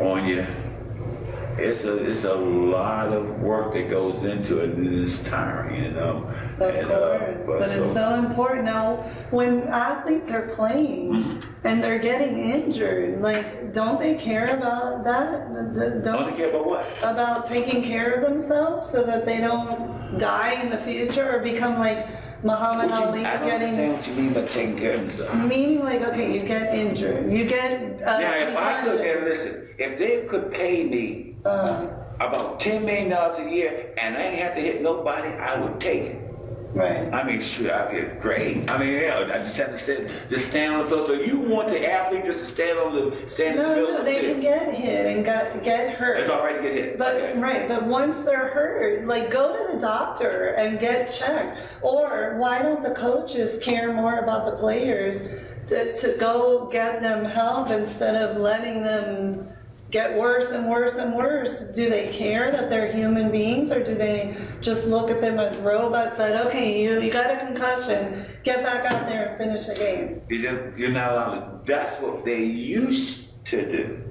on you. It's a lot of work that goes into it, and it's tiring, Of course, but it's so important. Now, when athletes are playing and they're getting injured, like, don't they care about that? Don't care about what? About taking care of themselves so that they don't die in the future or become like Muhammad Ali I don't understand what you mean by taking care of themselves. meaning like, okay, you get injured, you get Now, if I could, concussion. and listen, if they could pay me about $10 million a year and I ain't have to hit nobody, I would take it. Right. I mean, sure, I get great. I mean, I just have to stand on the field. So you want the athlete just to stand in the field? No, they can get hit and get hurt. It's all right to get hit. But Okay. right, but once they're hurt, like, go to the doctor and get checked. Or why don't the coaches care more about the players to go get them help instead of letting them get worse and worse and worse? Do they care that they're human beings, or do they just look at them as robots that, okay, you got a concussion, get back out there and finish the game? You're not allowed to. That's what they used to do.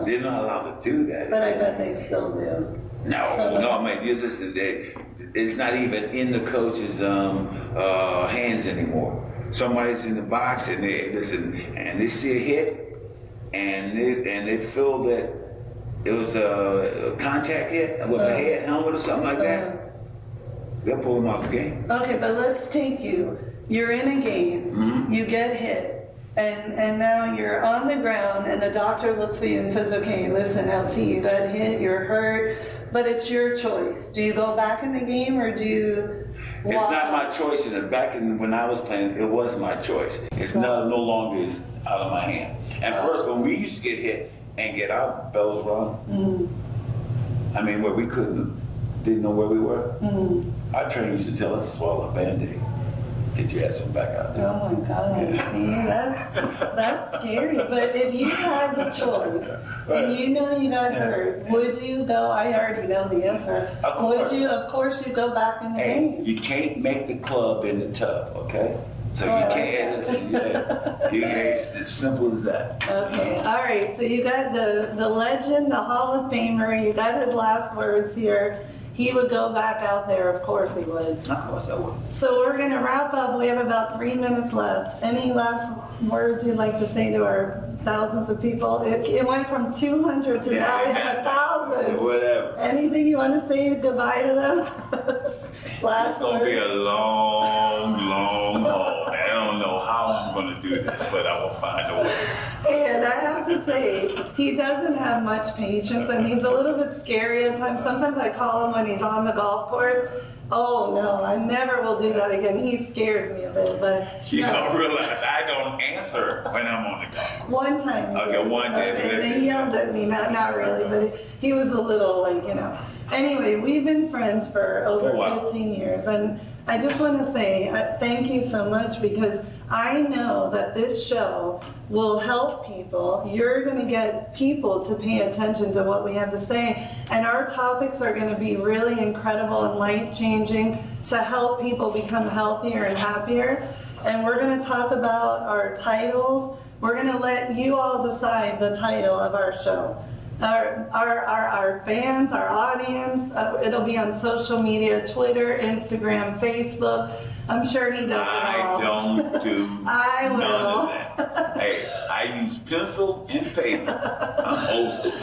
They're not allowed to do that. But I bet they still do. No, man, it's not even in the coach's hands anymore. Somebody's in the box and they listen, and they see a hit, and they feel that it was a contact hit with a head helmet or something like that. They'll pull them out the game. Okay, but let's take you. You're in a game, you get hit, and now you're on the ground, and the doctor looks at you and says, okay, listen, LT, you got hit, you're hurt, but it's your choice. Do you go back in the game, or do you walk? It's not my choice, and when I was playing, it was my choice. It's no longer is out of my hand. And first, when we used to get hit and get our bells rung, I mean, where we didn't know where we were, our trainer used to tell us to swallow a Band-Aid. Get your ass back out there. Oh my God, see, that's scary. But if you had the choice, and you know you got hurt, would you go? I already know the answer. Of course. Would you? Of course you go back in the game. You can't make the club in the tub, okay? So you can't, listen, it's as simple as that. Okay, all right, so you got the legend, the Hall of Famer, you got his last words here. He would go back out there, of course he would. Of course I would. So we're gonna wrap up, we have about 3 minutes left. Any last words you'd like to say to our thousands of people? It went from 200 to now we have 1,000. Whatever. Anything you want to say goodbye to them? It's going to be a long haul. I don't know how I'm going to do this, but I will find a way. And I have to say, he doesn't have much patience, and he's a little bit scary at times. Sometimes I call him when he's on the golf course. Oh no, I never will do that again. He scares me a bit, but She's going to realize I don't answer when I'm on the golf. one time. he Okay, did. one day, Okay, but and he yelled at me, not really, but he was a little like, Anyway, we've been friends for over For what? 15 years, and I just want to say thank you so much, because I know that this show will help people. You're going to get people to pay attention to what we have to say, and our topics are going to be really incredible and life-changing to help people become healthier and happier. And we're going to talk about our titles. We're going to let you all decide the title of our show. Our fans, our audience, it'll be on social media, Twitter, Instagram, Facebook. I'm sure he does it all. I don't do I none will. of that. Hey, I use pencil and paper. I'm old school.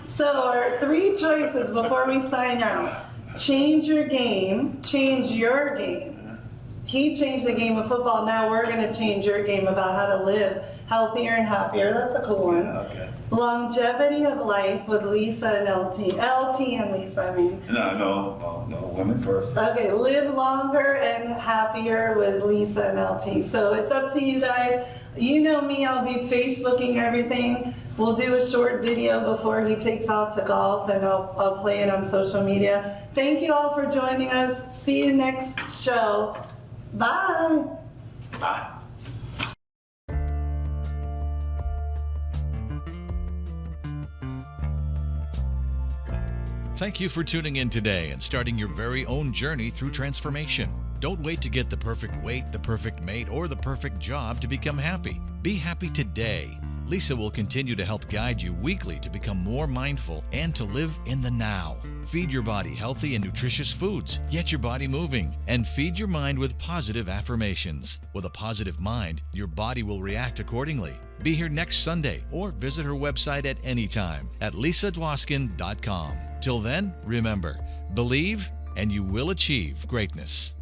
So our 3 choices before we sign out. Change your game, change your game. He changed the game of football. Now we're going to change your game about how to live healthier and happier. That's a cool one. Okay. Longevity of life with Lisa and LT. LT and Lisa, I mean. No, women first. Okay, live longer and happier with Lisa and LT. So it's up to you guys. You know me, I'll be Facebooking everything. We'll do a short video before he takes off to golf, and I'll play it on social media. Thank you all for joining us. See you next show. Bye. Bye. Thank you for tuning in today and starting your very own journey through transformation. Don't wait to get the perfect weight, the perfect mate, or the perfect job to become happy. Be happy today. Lisa will continue to help guide you weekly to become more mindful and to live in the now. Feed your body healthy and nutritious foods. Get your body moving. And feed your mind with positive affirmations. With a positive mind, your body will react accordingly. Be here next Sunday or visit her website at any time at lisadwoskin.com. Till then, remember, believe and you will achieve greatness.